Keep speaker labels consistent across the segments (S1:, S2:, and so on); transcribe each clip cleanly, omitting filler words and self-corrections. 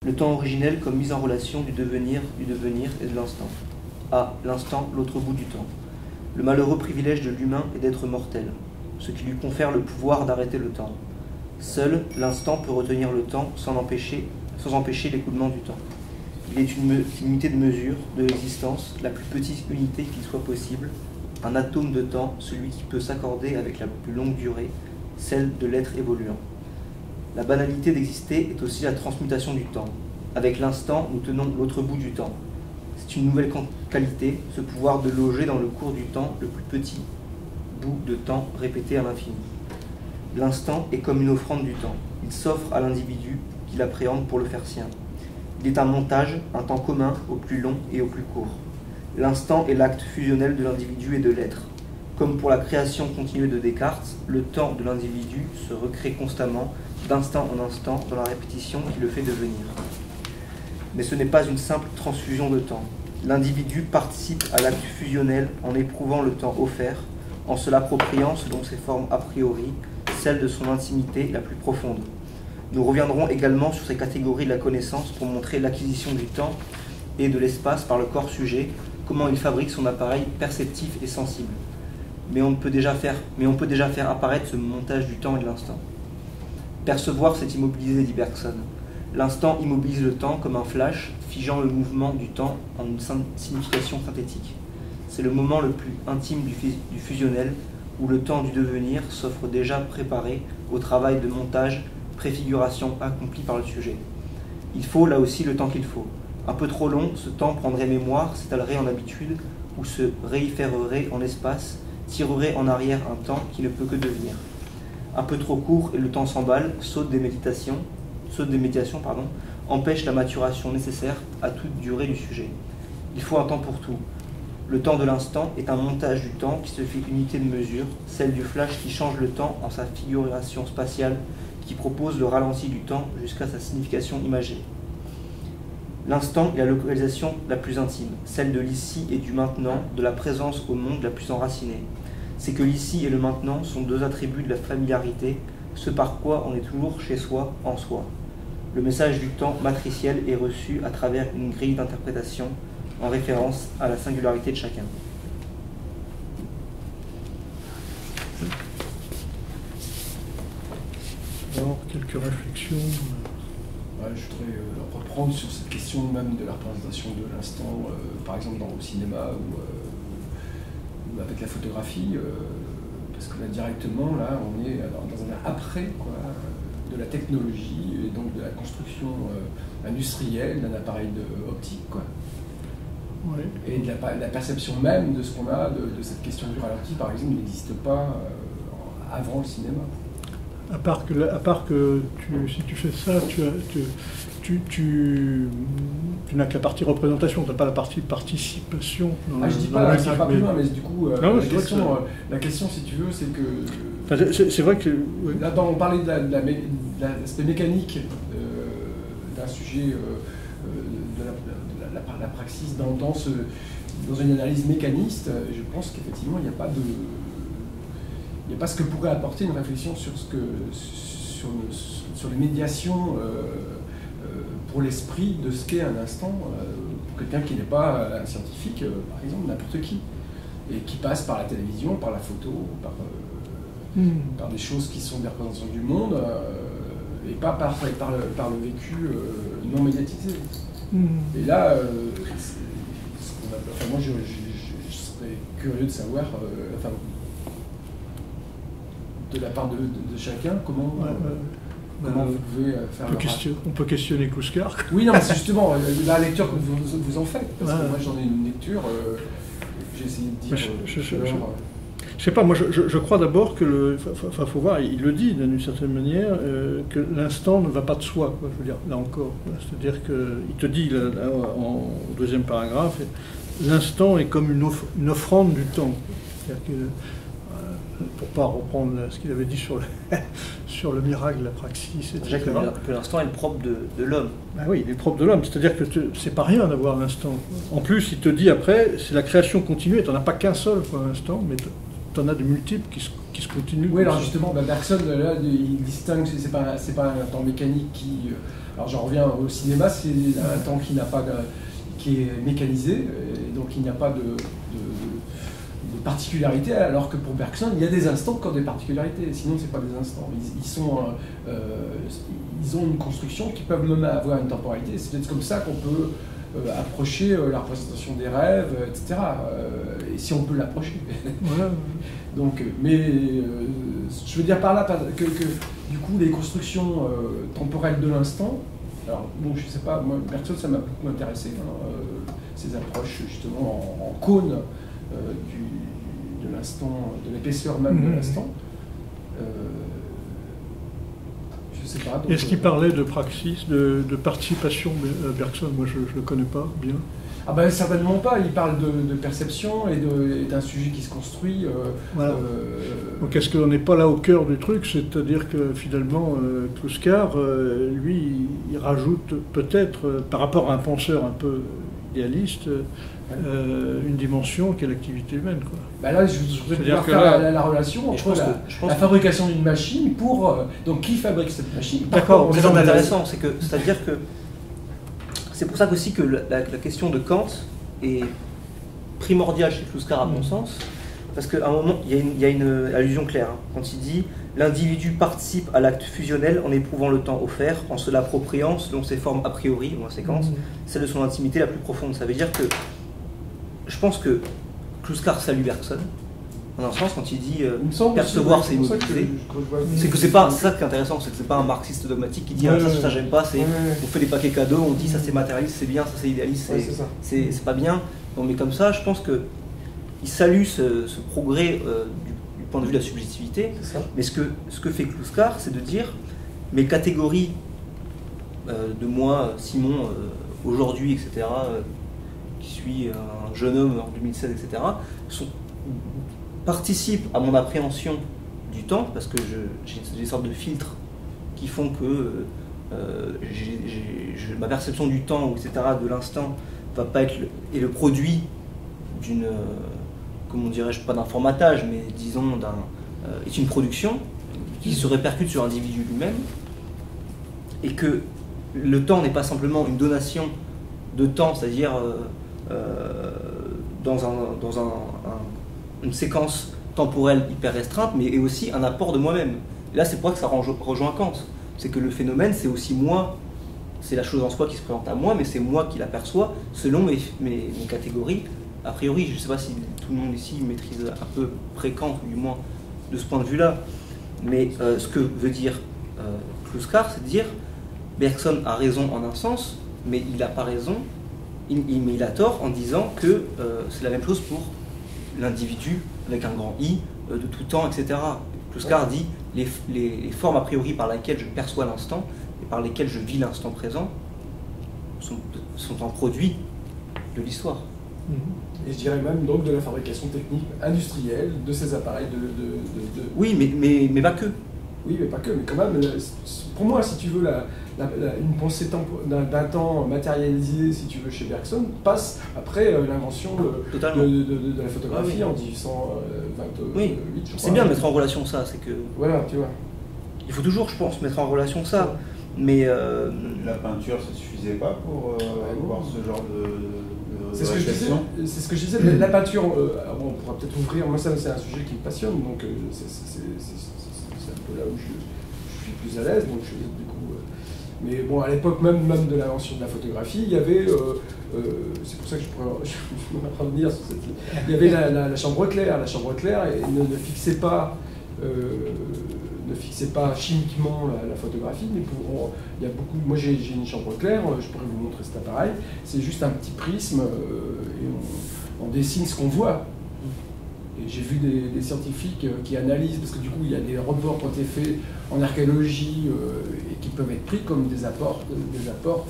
S1: Le temps originel comme mise en relation du devenir et de l'instant. A. L'instant, l'autre bout du temps. Le malheureux privilège de l'humain est d'être mortel, ce qui lui confère le pouvoir d'arrêter le temps. Seul, l'instant peut retenir le temps sans empêcher l'écoulement du temps. Il est une unité de mesure de l'existence, la plus petite unité qu'il soit possible, un atome de temps, celui qui peut s'accorder avec la plus longue durée, celle de l'être évoluant. La banalité d'exister est aussi la transmutation du temps. Avec l'instant, nous tenons l'autre bout du temps. C'est une nouvelle qualité, ce pouvoir de loger dans le cours du temps le plus petit bout de temps répété à l'infini. L'instant est comme une offrande du temps. Il s'offre à l'individu qui l'appréhende pour le faire sien. Il est un montage, un temps commun au plus long et au plus court. L'instant est l'acte fusionnel de l'individu et de l'être. Comme pour la création continue de Descartes, le temps de l'individu se recrée constamment, d'instant en instant, dans la répétition qui le fait devenir. Mais ce n'est pas une simple transfusion de temps. L'individu participe à l'acte fusionnel en éprouvant le temps offert, en se l'appropriant selon ses formes a priori, celles de son intimité la plus profonde. Nous reviendrons également sur ces catégories de la connaissance pour montrer l'acquisition du temps et de l'espace par le corps sujet, comment il fabrique son appareil perceptif et sensible. Mais on peut déjà faire apparaître ce montage du temps et de l'instant. Percevoir, c'est immobiliser, dit Bergson. L'instant immobilise le temps comme un flash, figeant le mouvement du temps en une signification synthétique. C'est le moment le plus intime du fusionnel, où le temps du devenir s'offre déjà préparé au travail de montage, préfiguration accompli par le sujet. Il faut là aussi le temps qu'il faut. Un peu trop long, ce temps prendrait mémoire, s'étalerait en habitude, ou se réiférerait en espace, tirerait en arrière un temps qui ne peut que devenir. Un peu trop court et le temps s'emballe, saute des médiations, empêche la maturation nécessaire à toute durée du sujet. Il faut un temps pour tout. Le temps de l'instant est un montage du temps qui se fait unité de mesure, celle du flash qui change le temps en sa figuration spatiale, qui propose le ralenti du temps jusqu'à sa signification imagée. L'instant est la localisation la plus intime, celle de l'ici et du maintenant, de la présence au monde la plus enracinée. C'est que l'ici et le maintenant sont deux attributs de la familiarité, ce par quoi on est toujours chez soi, en soi. Le message du temps matriciel est reçu à travers une grille d'interprétation en référence à la singularité de chacun.
S2: Alors, quelques réflexions.
S3: Ouais, je voudrais reprendre sur cette question même de la représentation de l'instant, par exemple au cinéma ou avec la photographie, parce que là directement, là, on est dans un après quoi, de la technologie et donc de la construction industrielle d'un appareil optique. Quoi.
S2: Ouais.
S3: Et de la perception même de ce qu'on a, de cette question du ralenti, par exemple, n'existe pas avant le cinéma.
S2: À part que si tu fais ça, tu n'as que la partie représentation, tu n'as pas la partie participation.
S3: Je dis pas, ça va pas plus loin, mais du coup, la question, si tu veux, c'est que...
S2: Enfin, c'est vrai que...
S3: Oui. Là, on parlait de l'aspect mécanique d'un sujet, de la praxis dans une analyse mécaniste. Je pense qu'effectivement, il n'y a pas de... Il n'y a pas ce que pourrait apporter une réflexion sur les médiations pour l'esprit de ce qu'est un instant, pour quelqu'un qui n'est pas un scientifique, par exemple, n'importe qui, et qui passe par la télévision, par la photo, par des choses qui sont des représentations du monde, et pas par le vécu non médiatisé. Et là, moi je serais curieux de savoir, de la part de chacun, comment vous pouvez faire
S2: on peut questionner Kouskar.
S3: Oui, non, mais c'est justement la lecture que vous en faites. Parce que moi, j'en ai une lecture, j'ai essayé de dire...
S2: Je sais pas, moi, je crois d'abord que faut voir, il le dit d'une certaine manière, que l'instant ne va pas de soi, quoi, je veux dire, là encore. C'est-à-dire qu'il te dit, là, au deuxième paragraphe, l'instant est comme une offrande du temps. C'est-à-dire que, pour ne pas reprendre ce qu'il avait dit sur le miracle, la praxis, etc.
S1: Que l'instant est le propre de l'homme.
S2: Ben oui, il est propre de l'homme, c'est-à-dire que c'est pas rien d'avoir l'instant. En plus, il te dit après, c'est la création continue, et tu n'en as pas qu'un seul pour l'instant, mais tu en as de multiples qui qui se continue.
S3: Oui, alors justement, Bergson, là, il distingue, c'est pas un temps mécanique qui... alors j'en reviens au cinéma, c'est un temps qui est mécanisé, et donc il n'y a pas de particularité, alors que pour Bergson, il y a des instants qui ont des particularités, sinon c'est pas des instants. Ils ont une construction qui peuvent même avoir une temporalité, c'est peut-être comme ça qu'on peut approcher la représentation des rêves, etc. Et si on peut l'approcher.
S2: Voilà.
S3: Donc, mais je veux dire par là que du coup les constructions temporelles de l'instant, alors bon, je sais pas, moi Bergson ça m'a beaucoup intéressé, ces approches justement en cône de l'instant, de l'épaisseur même de l'instant. Je sais pas.
S2: Est-ce qu'il parlait de praxis, de participation, Bergson? Moi je ne le connais pas bien.
S3: Ah ben certainement pas, il parle de perception et d'un sujet qui se construit.
S2: Voilà. Donc est-ce qu'on n'est pas là au cœur du truc, c'est-à-dire que finalement Kluskar, lui, il rajoute peut-être, par rapport à un penseur un peu idéaliste, une dimension qui est l'activité humaine, quoi.
S3: Ben là, je voudrais pouvoir faire la relation entre la fabrication d'une machine pour... donc qui fabrique cette machine?
S1: D'accord, c'est intéressant, c'est-à-dire que c'est pour ça aussi que la question de Kant est primordiale chez Kluskar à mon sens, parce qu'à un moment, il y a une allusion claire, hein, quand il dit « L'individu participe à l'acte fusionnel en éprouvant le temps offert, en se l'appropriant selon ses formes a priori, ou en séquence, celle de son intimité la plus profonde. » Ça veut dire que je pense que Kluskar salue Bergson, en un sens, quand il dit percevoir, c'est immobiliser. C'est que c'est ça qui est intéressant, c'est que c'est pas un marxiste dogmatique qui dit ça j'aime pas, on fait des paquets cadeaux, on dit ça c'est matérialiste, c'est bien, ça c'est idéaliste, c'est pas bien. Non, mais comme ça, je pense que il salue ce progrès du point de vue de la subjectivité, mais ce que fait Kluskar, c'est de dire mes catégories de moi, Simon, aujourd'hui, etc., qui suis un jeune homme en 2016, etc., participent à mon appréhension du temps, parce que j'ai des sortes de filtres qui font que ma perception du temps, etc., de l'instant, va pas être le produit d'une, comment dirais-je, pas d'un formatage, mais disons est une production qui se répercute sur l'individu lui-même, et que le temps n'est pas simplement une donation de temps, c'est-à-dire dans une séquence temporelle hyper restreinte, mais est aussi un apport de moi-même. Et là, c'est pour ça que ça rejoint Kant. C'est que le phénomène, c'est aussi moi, c'est la chose en soi qui se présente à moi, mais c'est moi qui l'aperçois selon mes catégories. A priori, je ne sais pas si tout le monde ici maîtrise un peu près Kant, ou du moins de ce point de vue-là, mais ce que veut dire Kluskar, c'est de dire Bergson a raison en un sens, mais il n'a pas raison, mais il a tort en disant que c'est la même chose pour l'individu avec un grand I, de tout temps, etc. Kluskar dit les formes a priori par lesquelles je perçois l'instant et par lesquelles je vis l'instant présent sont un produit de l'histoire.
S3: Et je dirais même donc de la fabrication technique industrielle de ces appareils
S1: Oui, mais pas que.
S3: Oui, mais pas que, mais quand même, pour moi, si tu veux, une pensée d'un temps matérialisé, si tu veux, chez Bergson, passe après l'invention de la photographie en 1828.
S1: Oui, c'est bien de mettre en relation ça, c'est que...
S3: Voilà, tu vois.
S1: Il faut toujours, je pense, mettre en relation ça, mais...
S4: La peinture, ça suffisait pas pour avoir ce genre de
S3: c'est ce que je disais, la peinture, on pourra peut-être ouvrir, moi ça c'est un sujet qui me passionne, donc c'est un peu là où je suis plus à l'aise, donc du coup... mais bon, à l'époque même de l'invention de la photographie, il y avait, c'est pour ça que je pourrais revenir sur cette... Il y avait la chambre claire, et ne fixait pas chimiquement la photographie, mais il y a beaucoup. Moi j'ai une chambre claire, je pourrais vous montrer cet appareil. C'est juste un petit prisme et on dessine ce qu'on voit. Et j'ai vu des scientifiques qui analysent, parce que du coup il y a des rapports qui ont été faits en archéologie et qui peuvent être pris comme des apports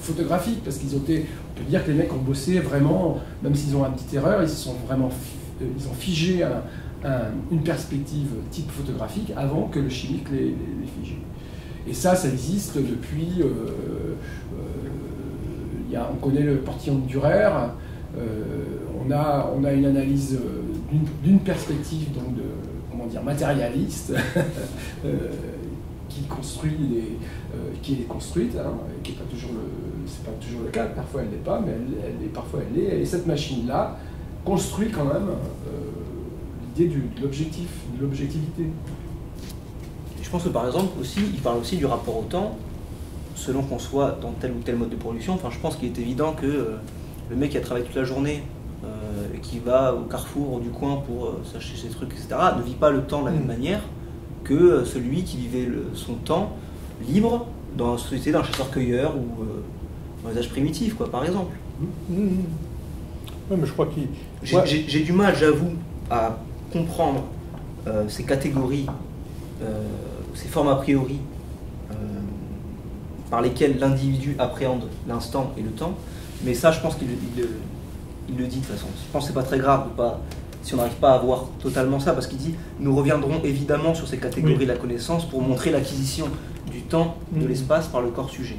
S3: photographiques, parce qu'ils ont été, on peut dire que les mecs ont bossé vraiment, même s'ils ont une petite erreur, ils ont figé une perspective type photographique avant que le chimique les fige. Et ça existe depuis... on connaît le portillon de Dürer, on a une analyse d'une perspective donc matérialiste qui est construite, hein, et qui n'est pas toujours c'est pas toujours le cas, parfois elle l'est pas, mais parfois elle l'est, et cette machine-là construit quand même l'idée de l'objectivité.
S1: Je pense que par exemple aussi, il parle aussi du rapport au temps, selon qu'on soit dans tel ou tel mode de production. Enfin, je pense qu'il est évident que le mec qui a travaillé toute la journée, et qui va au Carrefour du coin pour s'acheter ses trucs, etc., ne vit pas le temps de la même manière que celui qui vivait son temps libre dans la société d'un chasseur-cueilleur ou dans les âges primitifs, quoi, par exemple.
S2: Oui, mais je crois qu'il...
S1: J'ai du mal, j'avoue, à comprendre ces catégories, ces formes a priori par lesquelles l'individu appréhende l'instant et le temps, mais ça, je pense qu'il le dit de toute façon. Je pense que c'est pas très grave si on n'arrive pas à voir totalement ça, parce qu'il dit « Nous reviendrons évidemment sur ces catégories de la connaissance pour montrer l'acquisition du temps, de l'espace par le corps sujet.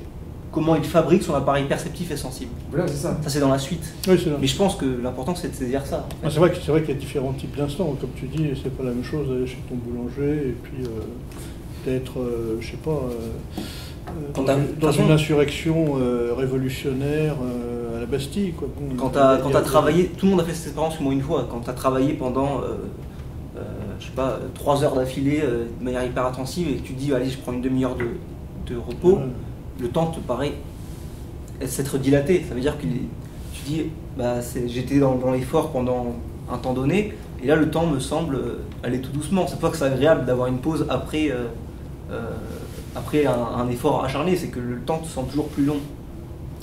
S1: Comment il fabrique son appareil perceptif et sensible. »
S3: Voilà, c'est ça.
S1: Ça, c'est dans la suite.
S2: Oui, c'est
S1: mais je pense que l'important, c'est de saisir ça.
S2: En fait. C'est vrai qu'il y a différents types d'instants. Comme tu dis, c'est pas la même chose d'aller chez ton boulanger et puis d'être, je sais pas, dans une insurrection révolutionnaire à la Bastille. Quoi. Bon,
S1: quand tu as travaillé, tout le monde a fait cette expérience au moins une fois, quand tu as travaillé pendant, je sais pas, 3 heures d'affilée de manière hyper intensive et que tu te dis, allez, je prends une demi-heure de repos, le temps te paraît s'être dilaté. Ça veut dire que tu dis, bah, j'étais dans l'effort pendant un temps donné, et là le temps me semble aller tout doucement. C'est pas que c'est agréable d'avoir une pause après un effort acharné, c'est que le temps te semble toujours plus long.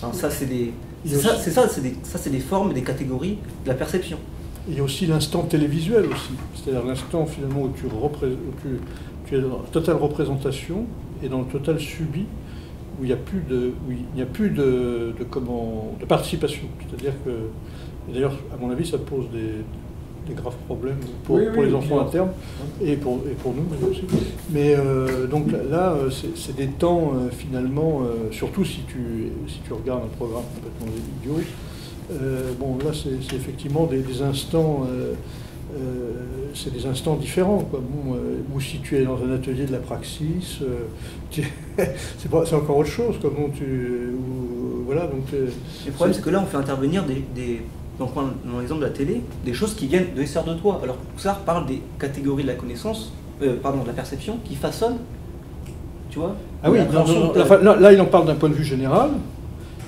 S1: Enfin, ça, c'est des formes et des catégories de la perception.
S2: Il y a aussi l'instant télévisuel aussi, c'est-à-dire l'instant finalement où tu es dans la totale représentation et dans le total subi, où il n'y a plus de participation. C'est-à-dire que, et d'ailleurs, à mon avis, ça pose des graves problèmes pour les enfants à terme et pour nous aussi. Mais donc là, c'est des temps finalement, surtout si tu regardes un programme complètement idiot. Bon, là, c'est effectivement des instants. C'est des instants différents, quoi. Bon, ou si tu es dans un atelier de la praxis, c'est encore autre chose. Quoi. Bon, voilà, donc,
S1: le problème, c'est que là, on fait intervenir dans l'exemple de la télé, des choses qui viennent de l'extérieur de toi. Alors que Poussard parle des catégories de la connaissance, de la perception, qui façonnent, tu vois.
S2: Ah oui, là, il en parle d'un point de vue général.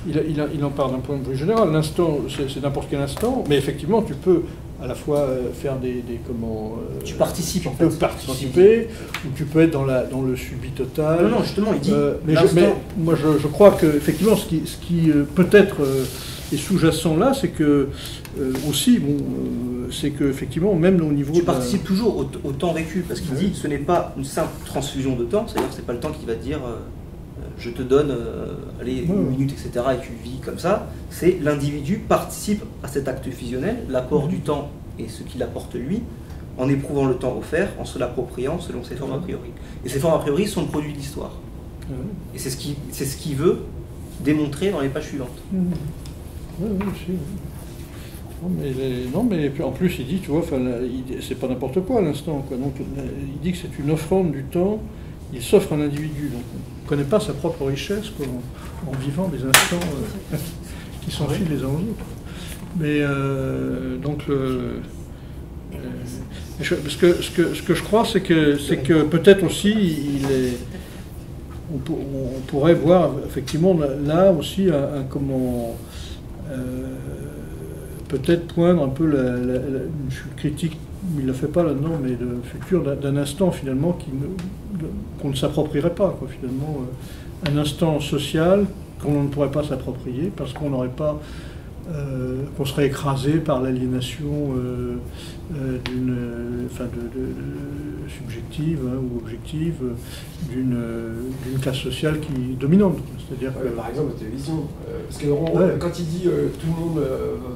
S2: Il en parle d'un point de vue général. L'instant, c'est n'importe quel instant, mais effectivement, tu peux à la fois faire
S1: tu participes,
S2: tu peux participer, ou tu peux être dans le subi total.
S1: Non, justement, il dit.
S2: Mais moi, je crois que effectivement, ce qui peut-être est sous-jacent là, c'est que aussi, c'est que effectivement, même au niveau.
S1: Tu participes toujours au temps vécu, parce qu'il dit, ce n'est pas une simple transfusion de temps, c'est-à-dire que c'est pas le temps qui va te dire. Je te donne une minute, etc., et tu vis comme ça. C'est l'individu participe à cet acte fusionnel, l'apport du temps et ce qu'il apporte lui, en éprouvant le temps offert, en se l'appropriant selon ses formes a priori. Et ces formes a priori sont le produit de l'histoire. Et c'est ce qu'il veut démontrer dans les pages suivantes.
S2: Oui, non, mais en plus, il dit, tu vois, c'est pas n'importe quoi à l'instant. Donc, il dit que c'est une offrande du temps. Il s'offre un individu, donc on ne connaît pas sa propre richesse en vivant des instants qui s'enfilent les uns aux autres. Mais donc, ce que je crois, c'est que peut-être aussi, on pourrait voir effectivement là aussi peut-être poindre un peu une critique. Il ne le fait pas là-dedans, mais le futur d'un instant finalement qu'on ne s'approprierait pas, quoi, finalement, un instant social qu'on ne pourrait pas s'approprier parce qu'on n'aurait pas, qu'on serait écrasé par l'aliénation subjective ou objective d'une classe sociale qui est dominante. C'est-à-dire que...
S3: Par exemple la télévision, parce que quand il dit tout le monde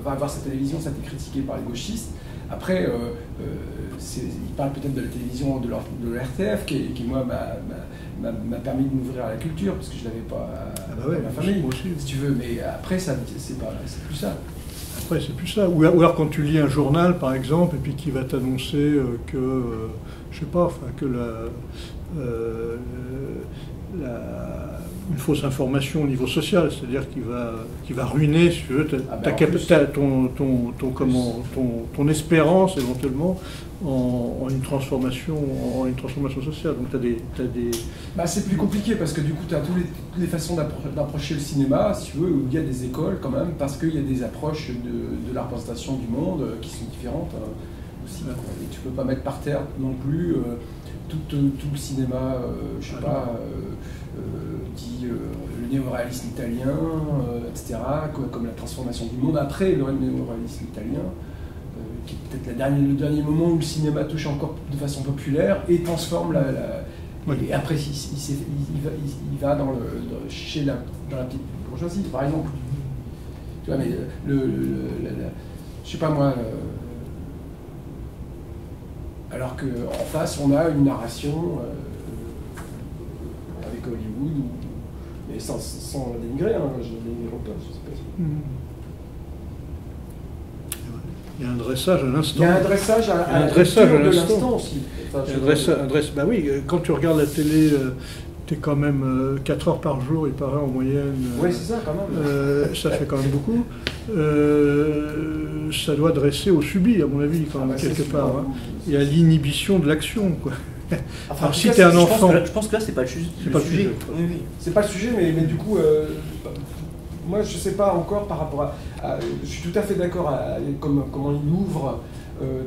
S3: va avoir sa télévision, ça a été critiqué par les gauchistes. Après, il parle peut-être de la télévision de l'RTF, qui moi, m'a permis de m'ouvrir à la culture, parce que je ne l'avais pas à ma famille, si tu veux. Mais après, c'est plus ça.
S2: après, c'est plus ça. Ou alors quand tu lis un journal, par exemple, et puis qui va t'annoncer que, je sais pas, enfin, que une fausse information au niveau social, c'est-à-dire qu'il va ruiner, si tu veux, ton espérance éventuellement en une transformation sociale. Donc t'as des...
S3: Bah, c'est plus compliqué parce que du coup tu as toutes les façons d'approcher le cinéma, si tu veux, où il y a des écoles quand même, parce qu'il y a des approches de la représentation du monde qui sont différentes aussi. Et tu peux pas mettre par terre non plus tout le cinéma, je sais pas, dit le néoréalisme italien, etc., comme la transformation du monde après le néoréalisme italien, qui est peut-être le dernier moment où le cinéma touche encore de façon populaire et transforme et après il va dans la petite bourgeoisie, par exemple. Tu vois, mais je sais pas moi. Alors qu'en face, on a une narration avec Hollywood, mais sans la dénigrer, hein, je ne dénigre pas, je sais pas si...
S2: Il y a un dressage à l'instant.
S3: Il y a un dressage à l'instant aussi. Enfin,
S2: bah oui, quand tu regardes la télé, tu es quand même 4 heures par jour, il paraît en moyenne.
S3: Oui, c'est ça quand même.
S2: Ça fait quand même beaucoup. Ça doit dresser au subi, à mon avis, quand même, quelque part. Hein. Il y a l'inhibition de l'action, quoi.
S1: Enfin,
S2: alors, si tu es un enfant...
S1: Je pense que là, c'est pas le sujet.
S3: Oui. C'est pas le sujet, mais du coup, moi, je sais pas encore par rapport à... Je suis tout à fait d'accord comment il ouvre,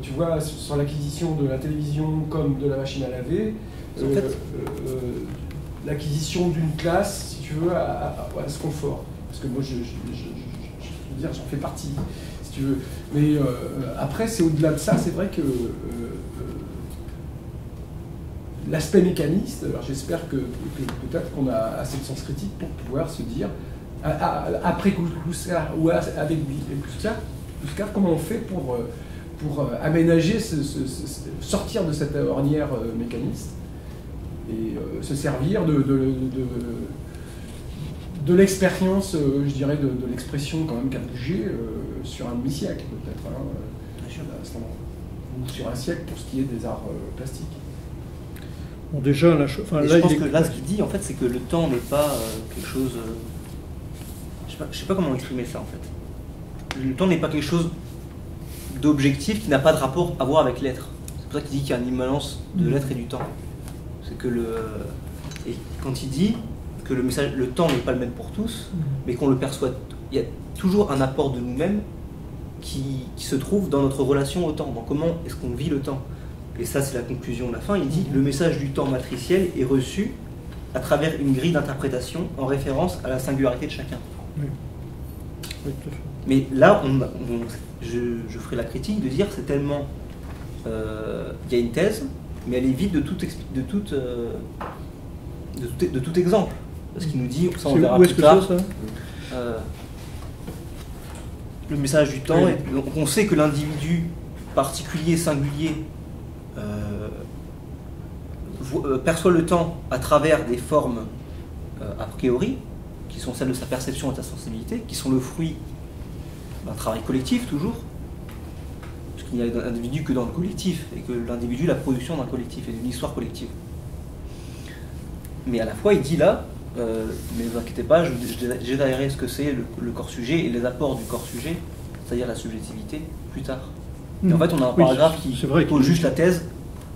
S3: tu vois, sur l'acquisition de la télévision comme de la machine à laver.
S1: En fait,
S3: l'acquisition d'une classe, si tu veux, à ce confort. Parce que moi, je veux dire, j'en fais partie, si tu veux. Mais après, c'est au-delà de ça, c'est vrai que l'aspect mécaniste, alors j'espère que peut-être qu'on a assez de sens critique pour pouvoir se dire, après Kouskar ou avec Kouskar, comment on fait pour aménager, sortir de cette ornière mécaniste et se servir de l'expérience, je dirais, de l'expression quand même qui a bougé sur un demi-siècle peut-être, à ce moment, ou sur un siècle pour ce qui est des arts plastiques.
S2: Bon, déjà,
S1: je pense que là, ce qu'il dit, en fait, c'est que le temps n'est pas quelque chose... je sais pas comment exprimer ça, en fait. Le temps n'est pas quelque chose d'objectif qui n'a pas de rapport à voir avec l'être. C'est pour ça qu'il dit qu'il y a une immanence de l'être et du temps. C'est que et quand il dit que le temps n'est pas le même pour tous, mais qu'on le perçoit, il y a toujours un apport de nous-mêmes qui se trouve dans notre relation au temps, dans comment est-ce qu'on vit le temps. Et ça, c'est la conclusion de la fin. Il dit le message du temps matriciel est reçu à travers une grille d'interprétation en référence à la singularité de chacun.
S2: Oui. Oui, tout à fait.
S1: Mais là, je ferai la critique de dire que c'est tellement... Il y a une thèse, mais elle est vide de tout exemple. Parce qu'il nous dit, ça on verra plus tard, le message du temps, donc on sait que l'individu particulier, singulier, perçoit le temps à travers des formes a priori, qui sont celles de sa perception et de sa sensibilité, qui sont le fruit d'un travail collectif toujours, parce qu'il n'y a d'individu que dans le collectif, et que l'individu est la production d'un collectif et d'une histoire collective. Mais à la fois, il dit là, mais ne vous inquiétez pas, je détaillerai ce que c'est le corps-sujet et les apports du corps-sujet, c'est-à-dire la subjectivité, plus tard. Et en fait, on a un paragraphe qui pose juste la thèse,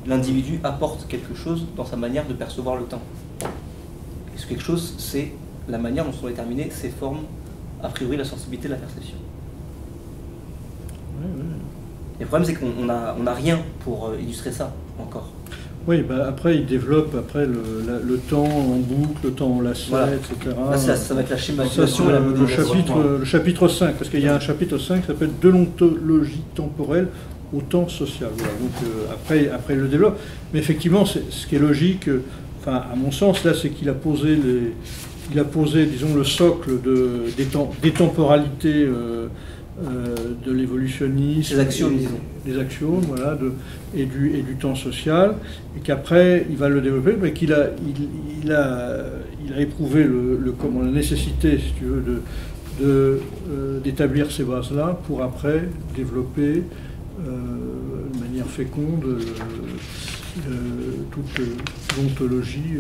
S1: l'individu apporte quelque chose dans sa manière de percevoir le temps. Et ce quelque chose, c'est la manière dont sont déterminées ces formes, a priori la sensibilité de la perception. Et le problème, c'est qu'on n'a rien pour illustrer ça, encore.
S2: Oui, bah après, il développe le temps en boucle, le temps en lacet, voilà. Etc.
S1: Là, ça va être la schématisation et la modélisation.
S2: Le chapitre 5, parce qu'il y a un chapitre 5 qui s'appelle « De l'ontologie temporelle au temps social ». Voilà. Donc après, il le développe. Mais effectivement, ce qui est logique, enfin, à mon sens, là, c'est qu'il a posé disons, le socle des temporalités de l'évolutionnisme, des axiomes, voilà, et du temps social, et qu'après il va le développer, mais qu'il a éprouvé la nécessité, si tu veux, d'établir ces bases-là pour après développer de manière féconde toute l'ontologie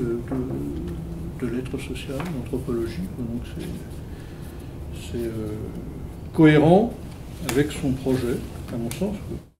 S2: de l'être social, l'anthropologie. Donc c'est cohérent avec son projet, à mon sens.